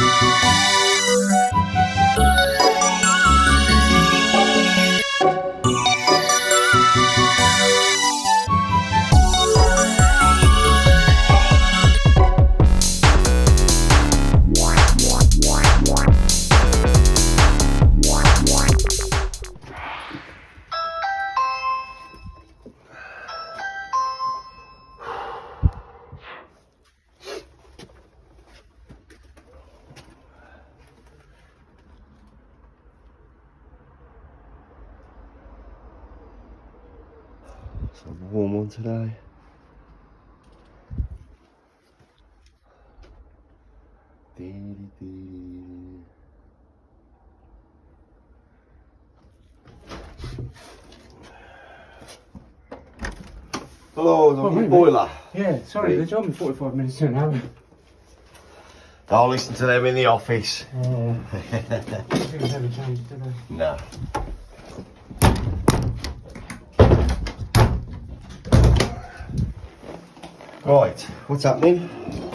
It's a warm one today. Hello, the new boiler. Yeah, sorry, they told me 45 minutes to an hour. Don't listen to them in the office. Things never change, do they? No. Right, what's happening?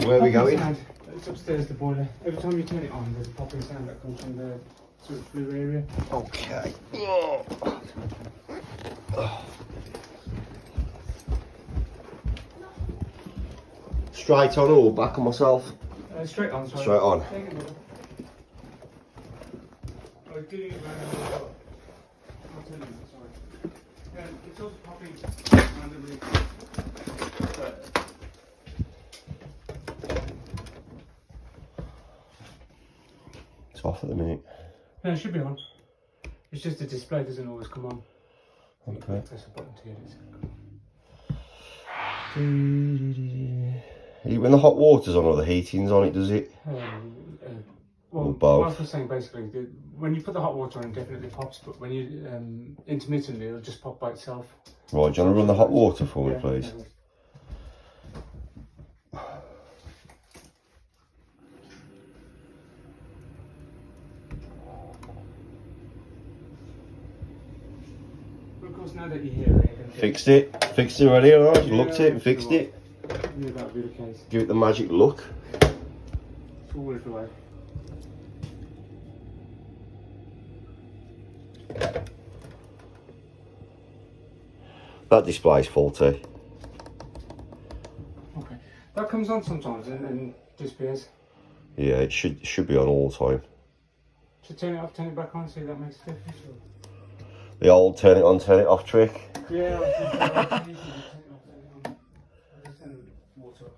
Where are we going? Sound. It's upstairs, the boiler. Every time you turn it on, there's a popping sound that comes from the sort of blue area. Okay. Straight on or back on myself? Straight on, sorry. Straight on. I was getting it around. I'll tell you, sorry. It's also popping randomly. It's off at the minute. No, it should be on. It's just the display doesn't always come on. Okay. Press a button to get it. When the hot water's on or the heating's on it, does it? Well, both. like I was saying, basically, when you put the hot water on, it definitely pops, but when you intermittently, it'll just pop by itself. Right, do you want to run the hot water for me, please? But of course, now that you're here, Fixed it. Fixed it already, alright? Looked it, fixed it. Yeah, that would be the case. Give it the magic look. Forward away. That display's faulty. Okay. That comes on sometimes and disappears. Yeah, it should be on all the time. Should turn it off, turn it back on, see if that makes a difference. Or... The old turn it on, turn it off trick. Yeah, I usually turn it off, turn it on. I just turn the water off.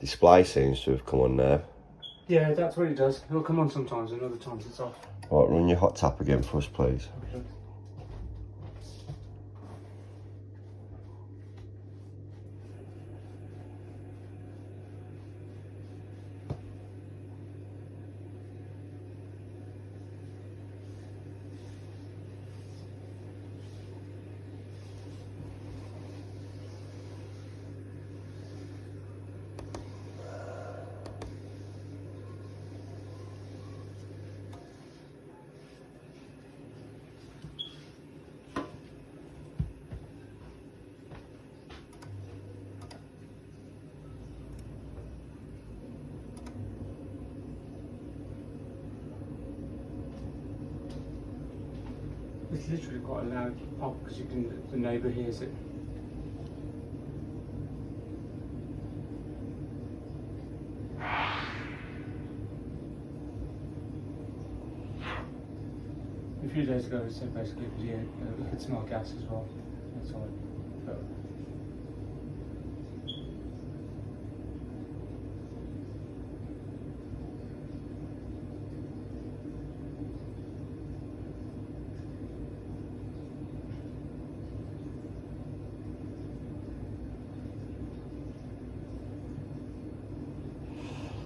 Display seems to have come on now. Yeah, that's what it does. It'll come on sometimes and other times it's off. Right, run your hot tap again for us, please. Okay. It's literally quite a loud pop because the neighbour hears it. A few days ago, it said basically we could smell gas as well. That's all I felt.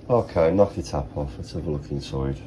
Okay, knock your tap off. Let's have a look inside.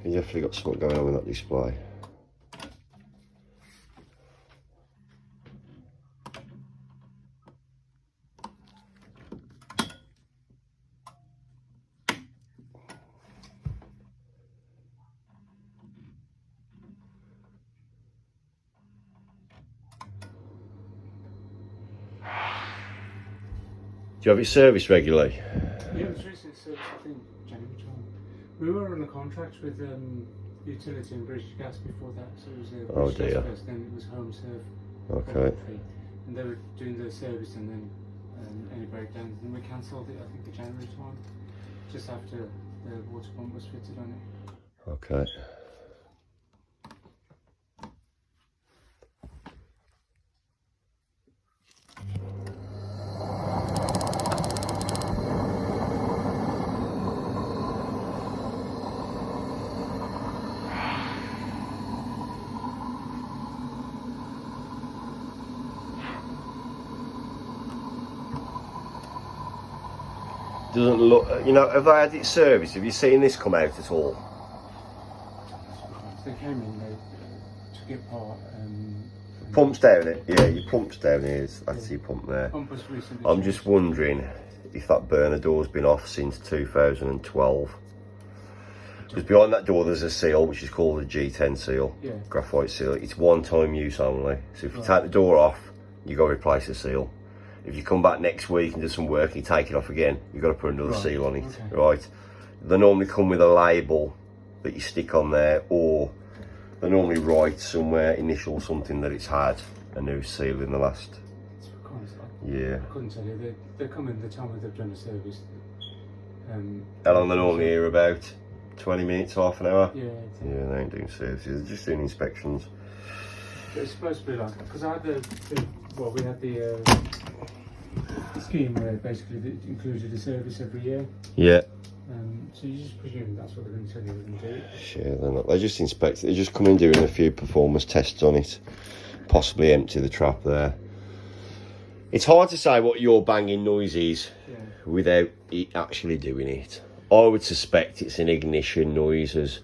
You definitely got something going on with that display. Do you have it serviced regularly? Yeah, it was recent service, I think, January time. We were on a contract with utility and British Gas before that, so it was British Gas first, then it was Home Serve. Okay. And they were doing the service and then any breakdowns, and we cancelled it, I think, the January time, just after the water pump was fitted on it. Okay. Doesn't look, you know, have they had it serviced? Have you seen this come out at all? They came in, they took it apart. Pumps down it, yeah, your pump's down here, that's your pump there. Pump was recently I'm changed. just wondering if that burner door's been off since 2012. Because behind that door there's a seal which is called a G10 seal, yeah. graphite seal. It's one time use only. So if you take the door off, you got to replace the seal. If you come back next week and do some work and you take it off again, you've got to put another seal on it, right? They normally come with a label that you stick on there, or they normally write somewhere, initial something that it's had a new seal in the last year. I couldn't tell you. They come in, they tell me they've done a service. How long they normally here? About 20 minutes, half an hour? Yeah. Yeah, they ain't doing services, they're just doing inspections. It's supposed to be like, because I had we had the scheme where basically it included a service every year. Yeah. So you just presume that's what they're going to tell you they're going to do. Sure, they're not. They just inspect it. They just come in doing a few performance tests on it. Possibly empty the trap there. It's hard to say what your banging noise is without it actually doing it. I would suspect it's an ignition noise, as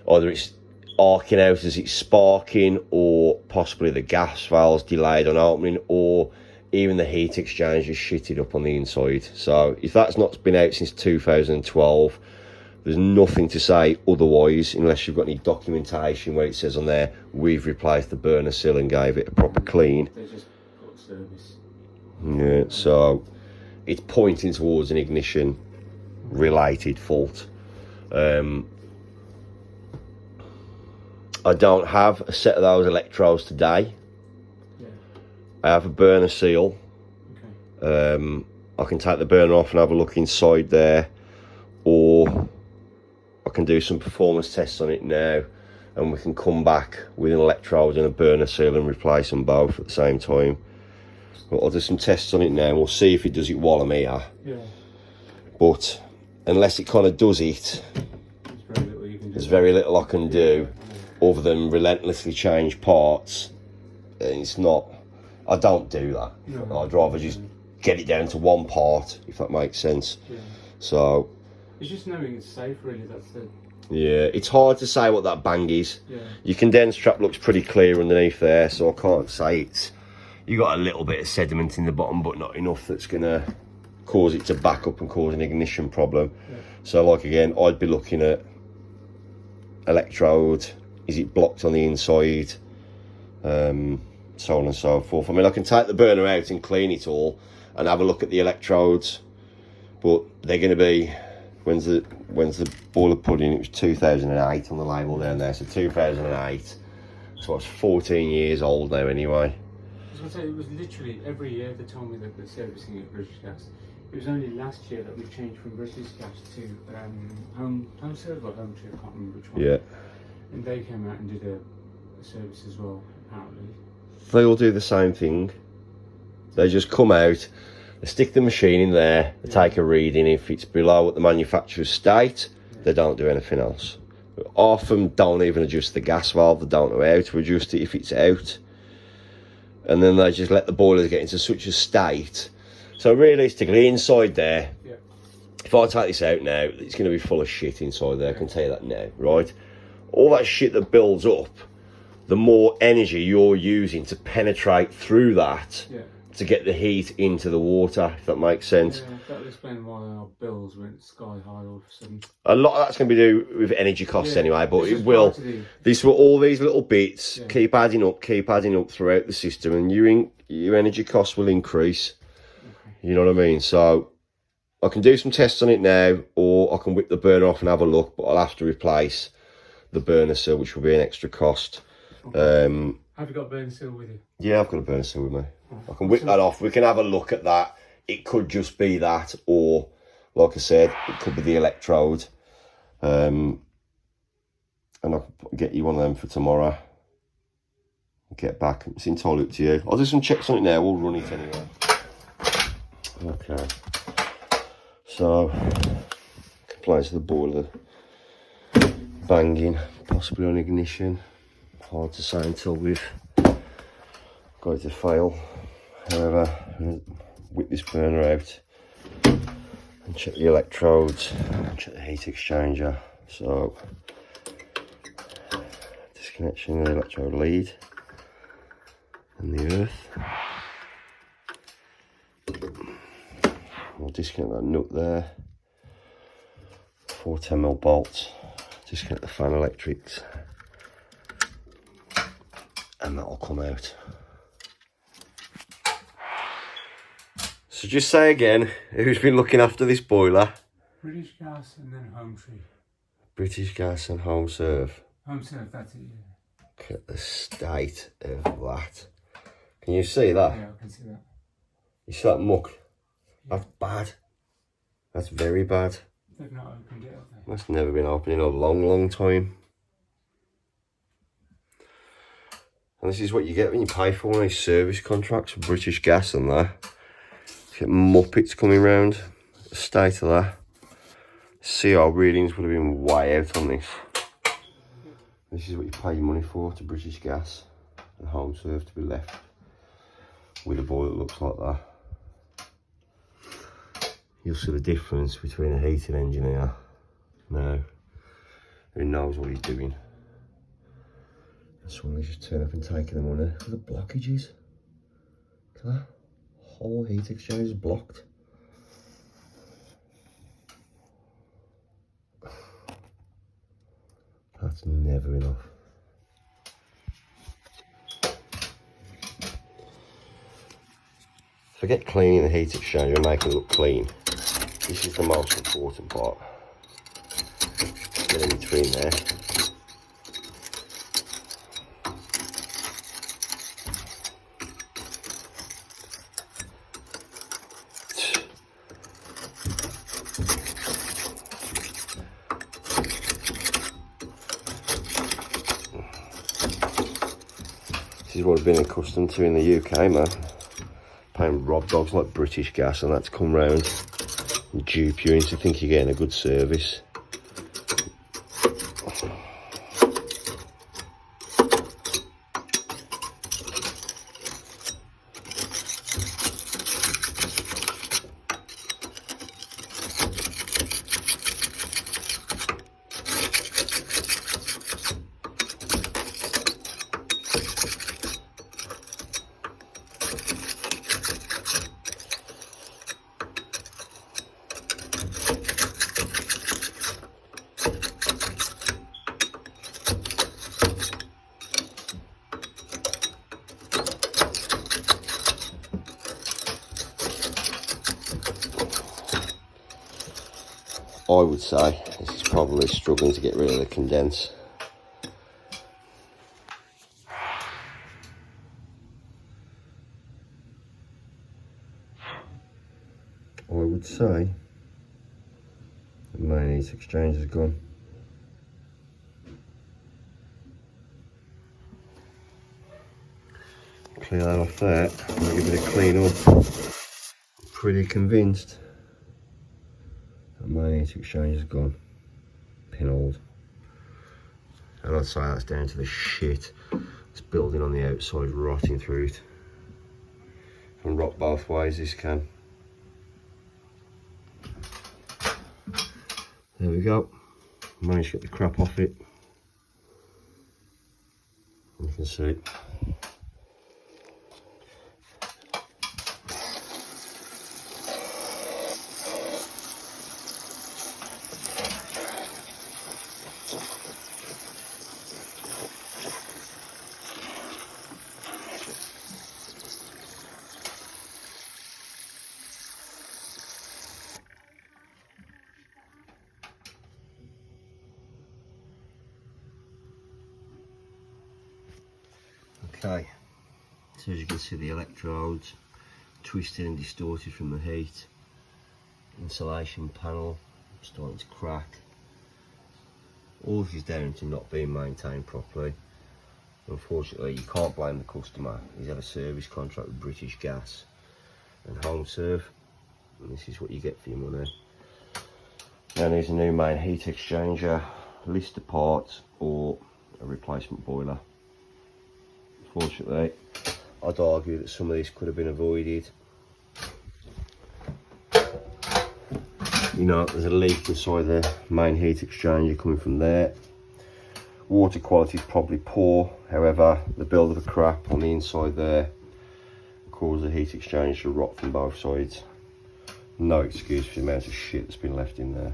either it's arcing out as it's sparking, or possibly the gas valve's delayed on opening, or even the heat exchanger is shitted up on the inside. So if that's not been out since 2012, there's nothing to say otherwise, unless you've got any documentation where it says on there, we've replaced the burner seal and gave it a proper clean. They just got service. Yeah, so it's pointing towards an ignition related fault. I don't have a set of those electrodes today. I have a burner seal. Okay. I can take the burner off and have a look inside there, or I can do some performance tests on it now, and we can come back with an electrode and a burner seal and replace them both at the same time. But I'll do some tests on it now and we'll see if it does it while I'm here. Yeah. But unless it kind of does it, there's very little I can do other than relentlessly change parts. And it's not, I don't do that. No. I'd rather just get it down to one part, if that makes sense. Yeah. So it's just knowing it's safe, really. That's the. Yeah, it's hard to say what that bang is. Yeah. Your condense trap looks pretty clear underneath there, so I can't say it's. You got a little bit of sediment in the bottom, but not enough that's gonna cause it to back up and cause an ignition problem. Yeah. So, like again, I'd be looking at electrode. Is it blocked on the inside? So on and so forth. I mean, I can take the burner out and clean it all and have a look at the electrodes, but they're going to be, when's the boiler put in? It was 2008 on the label down there, so 2008, so it's 14 years old now anyway. I was going to say, it was literally every year they told me that they're servicing at British Gas. It was only last year that we changed from British Gas to Home Serve or Home Tree, I can't remember which one. Yeah. And they came out and did a service as well, apparently. They all do the same thing. They just come out, they stick the machine in there, they take a reading. If it's below what the manufacturer's state, they don't do anything else. Often don't even adjust the gas valve, they don't know how to adjust it if it's out. And then they just let the boilers get into such a state. So realistically, inside there, if I take this out now, it's going to be full of shit inside there, I can tell you that now, right? all that shit that builds up, the more energy you're using to penetrate through that to get the heat into the water, if that makes sense. Yeah, that'll explain why our bills went sky high all of a sudden. A lot of that's going to be to do with energy costs anyway, but it will. These were all these little bits keep adding up throughout the system, and your energy costs will increase. Okay. You know what I mean? So I can do some tests on it now, or I can whip the burner off and have a look, but I'll have to replace the burner seal, which will be an extra cost. Okay. Have you got a burner seal with you? Yeah, I've got a burner seal with me. I can whip that off. We can have a look at that. It could just be that, or like I said, it could be the electrode. And I'll get you one of them for tomorrow. Get back. It's entirely up to you. I'll do some checks on it now. We'll run it anyway. Okay. So, complaints of the boiler banging, possibly on ignition. Hard to say until we've got it to fail. However, I'm going to whip this burner out and check the electrodes, check the heat exchanger. So, disconnection of the electrode lead and the earth. We'll disconnect that nut there. 4 10mm bolts. Disconnect the fan electrics, and that'll come out. So just say again, who's been looking after this boiler? British Gas and then Home Tree. British Gas and Home Serve. Home Serve, that's it, yeah. Look at the state of that. Can you see that? Yeah, I can see that. You see that muck? Yeah. That's bad. That's very bad. They've not opened it, have they? That's never been opened in a long, long time. And this is what you get when you pay for one of these service contracts for British Gas and that. You get muppets coming round. The state of that. CR readings would have been way out on this. This is what you pay your money for to British Gas and Home Serve, to be left with a boiler that looks like that. You'll see the difference between a heating engineer now who knows what he's doing. That's when they just turn up and take them on there. Look at the blockages. Look at that. Whole heat exchange is blocked. That's never enough. Forget cleaning the heat exchanger and making it look clean. This is the most important part. Get in between there. This is what I've been accustomed to in the UK, man. Paying rob dogs like British Gas and that to come round and dupe you into thinking you're getting a good service. I would say this is probably struggling to get rid of the condense. I would say the main heat exchange is gone. Clear that off there, I'll give it a clean up. I'm pretty convinced that my heat exchange is gone, pinholed. And I'd say that's down to the shit that's building on the outside, rotting through it. Can rot both ways, this can. There we go. Managed to get the crap off it. You can see it. Okay, so as you can see, the electrodes twisted and distorted from the heat. Insulation panel starting to crack. All this is down to not being maintained properly. Unfortunately, you can't blame the customer. He's had a service contract with British Gas and Home Serve, and this is what you get for your money. Now there's a new main heat exchanger, list of parts, or a replacement boiler. Unfortunately, I'd argue that some of this could have been avoided. You know, there's a leak inside the main heat exchanger coming from there. Water quality is probably poor, however, the build of the crap on the inside there caused the heat exchanger to rot from both sides. No excuse for the amount of shit that's been left in there.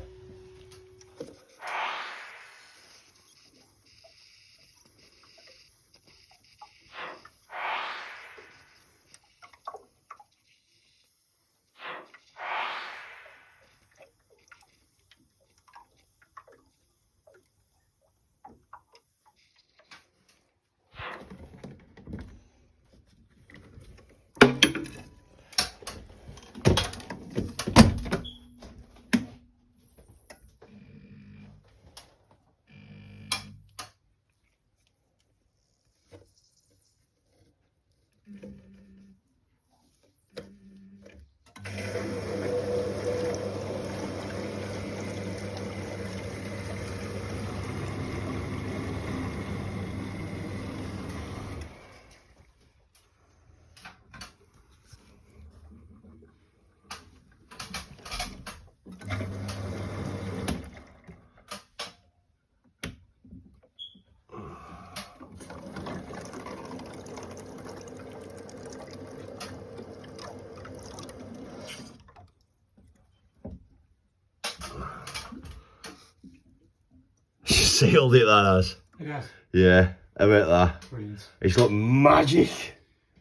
Sealed it, that has. It has. Yeah, I bet that. Brilliant. It's like magic.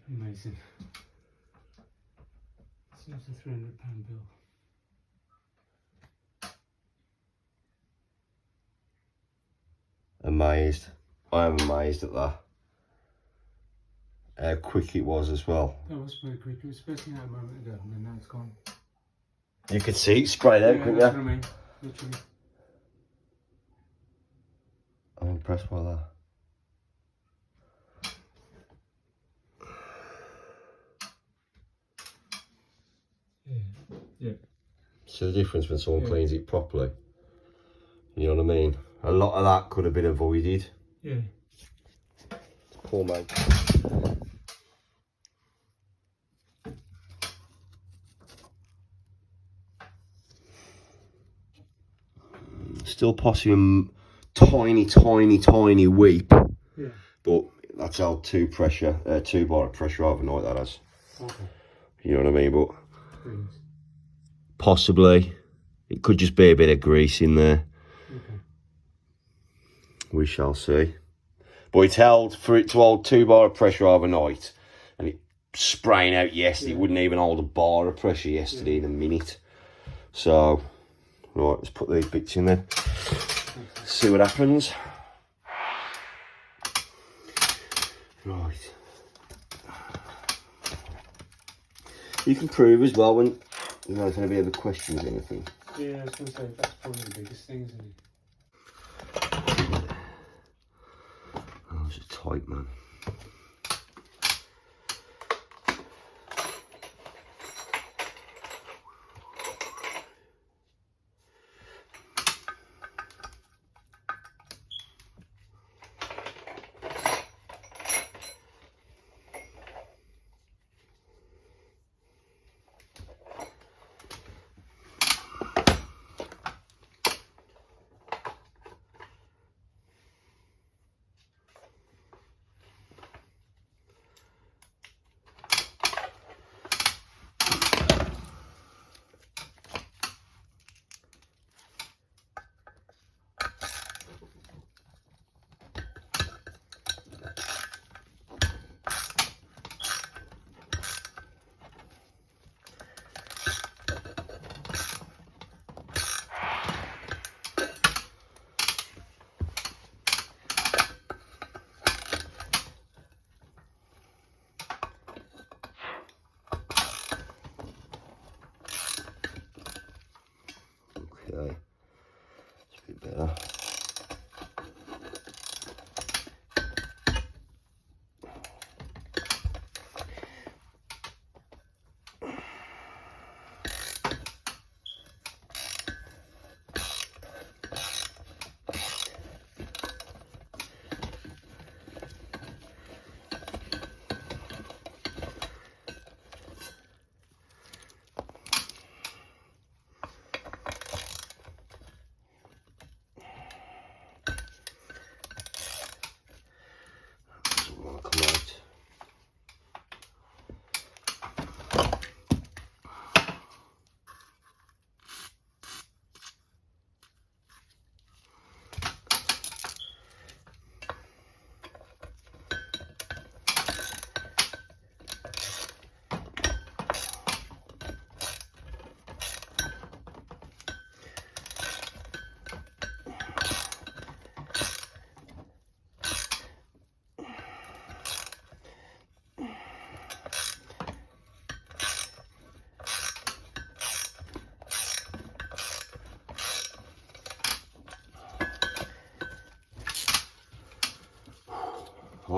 Amazing. So it's a £300 bill. Amazed. I am amazed at that. How quick it was as well. That was very quick. It was spitting out a moment ago and then now it's gone. You could see it sprayed out, couldn't that's you? what I mean. Literally. I'm impressed by that. Yeah. See the difference when someone cleans it properly? You know what I mean? A lot of that could have been avoided. Yeah. Poor mate. Still possibly a tiny weep. Yeah. But that's held two bar of pressure overnight, that has. Okay. You know what I mean? But Brilliant. possibly it could just be a bit of grease in there. Okay. We shall see. But it's held, for it to hold 2 bar of pressure overnight, and it spraying out yesterday, it wouldn't even hold a bar of pressure yesterday in a minute. So, right, let's put these bits in there. See what happens. Right. You can prove as well when there's going to be other questions or anything. Yeah, I was going to say that's probably the biggest thing, isn't it? Oh, it's tight, man.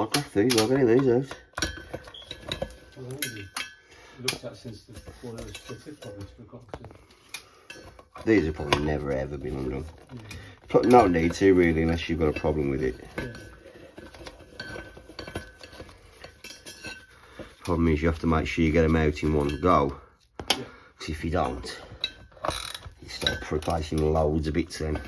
I've got these, I'm getting these out. Well, I haven't looked at since before it was fitted, probably forgot to. These have probably never ever been undone. No need to really, unless you've got a problem with it. Yeah. Problem is you have to make sure you get them out in one go. Yeah. Because if you don't, you start replacing loads of bits then.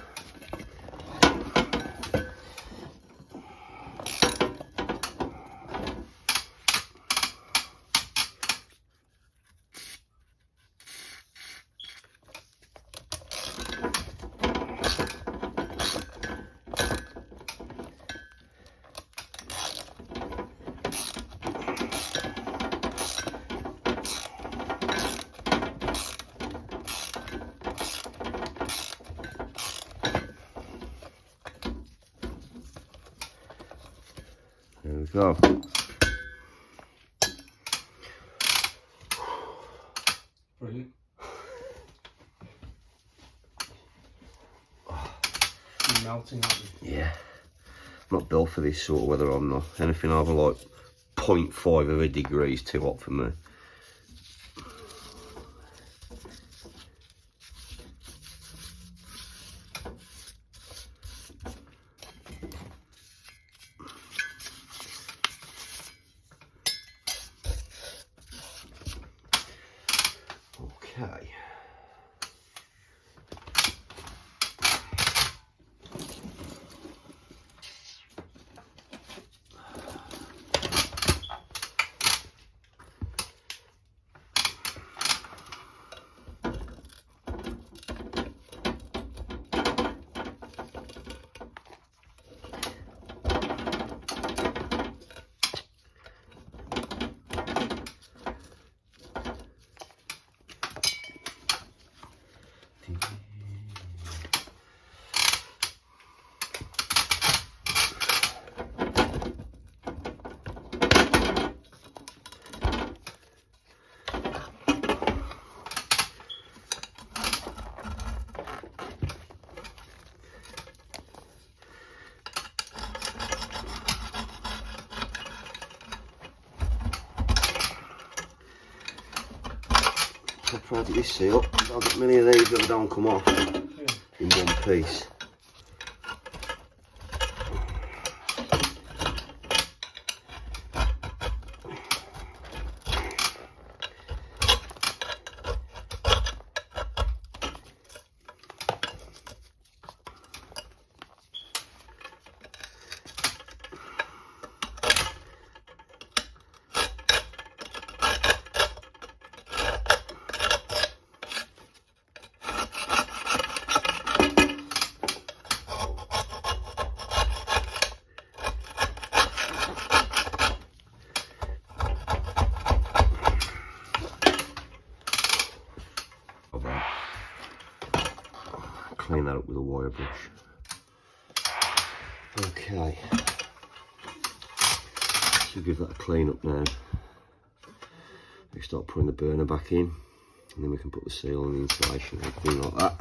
There we go. Brilliant. You're melting, aren't you? Yeah. I'm not built for this sort of weather, I'm not. Anything over like 0.5 of a degree is too hot for me. Okay. I'll try to get this seal. I'll get many of these that don't come off in one piece. Clean that up with a wire brush. Okay, so give that a clean up now. We start putting the burner back in, and then we can put the seal and the insulation, everything like that.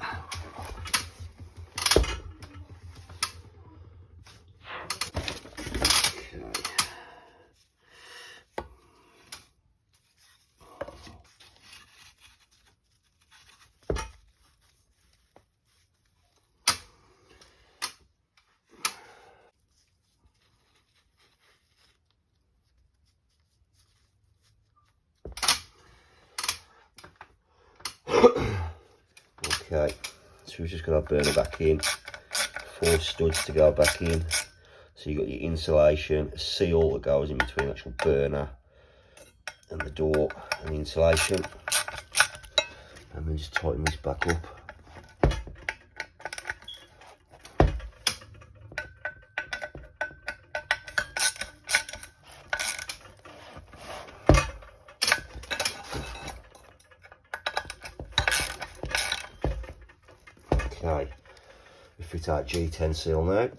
Okay, so we've just got our burner back in, 4 studs to go back in. So you've got your insulation, a seal that goes in between the actual burner and the door and the insulation. And then just tighten this back up. Okay, we fit our G10 seal now.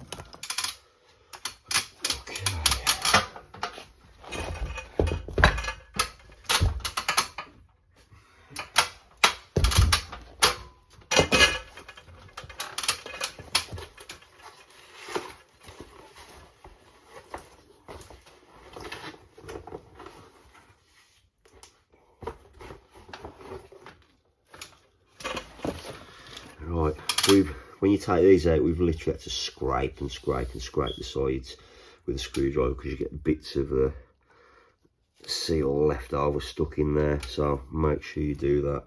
when you take these out, we've literally had to scrape and scrape and scrape the sides with a screwdriver because you get bits of the seal left over stuck in there, so make sure you do that.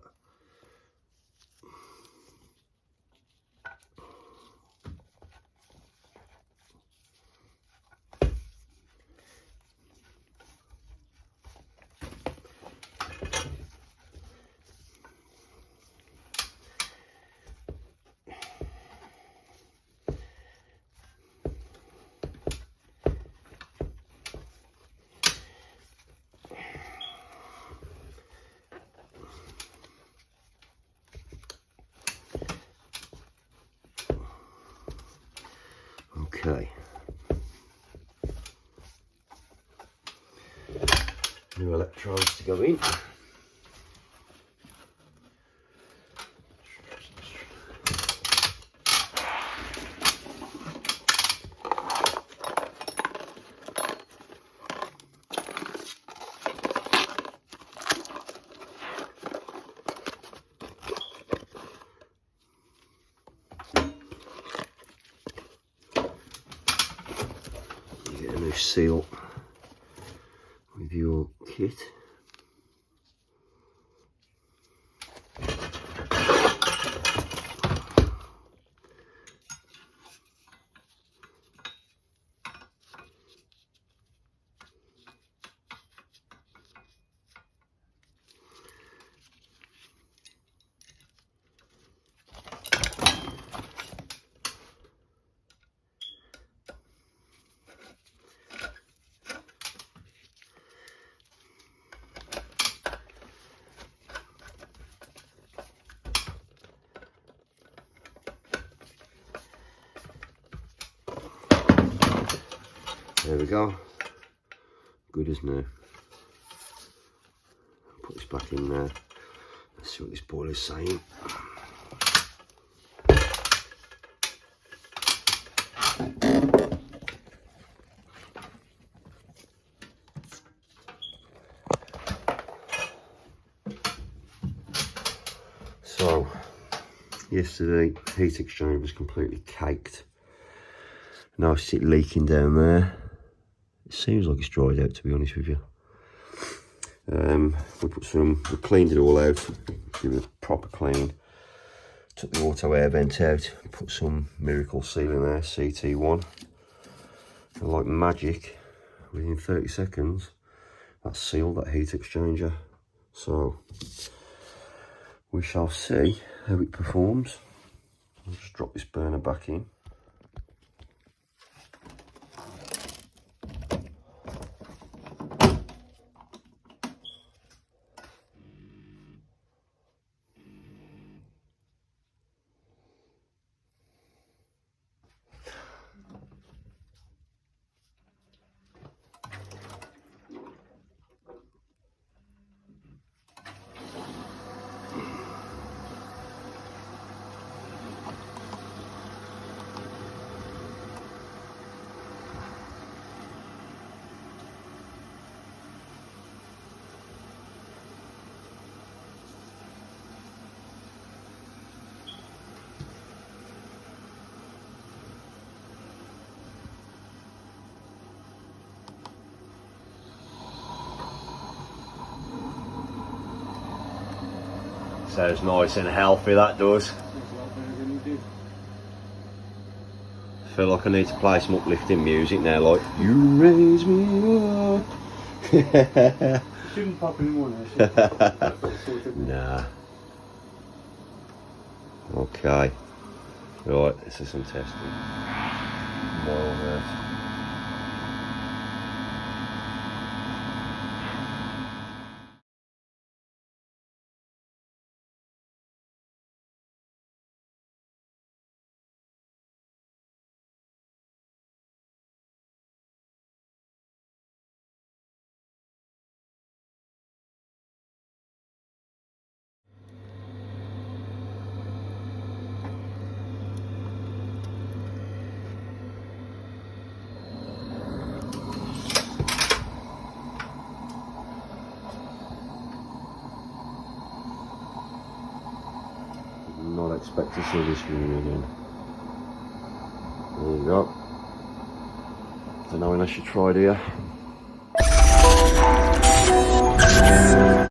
Okay. New electrodes to go in. Get a new seal with your kit. There we go, good as new. Put this back in there, let's see what this boiler's saying. So, yesterday heat exchange was completely caked. Now I see it leaking down there. It seems like it's dried out, to be honest with you. We cleaned it all out, give it a proper clean. Took the auto air vent out, put some miracle seal in there, CT1. And like magic, within 30 seconds, that sealed that heat exchanger. So we shall see how it performs. I'll just drop this burner back in. Sounds nice and healthy, that does. I feel like I need to play some uplifting music now, like you raise me up. Shouldn't pop anymore now, Nah. Okay. Right, this is some testing. More on that. expect to see this room again. There you go. Don't know unless you tried here.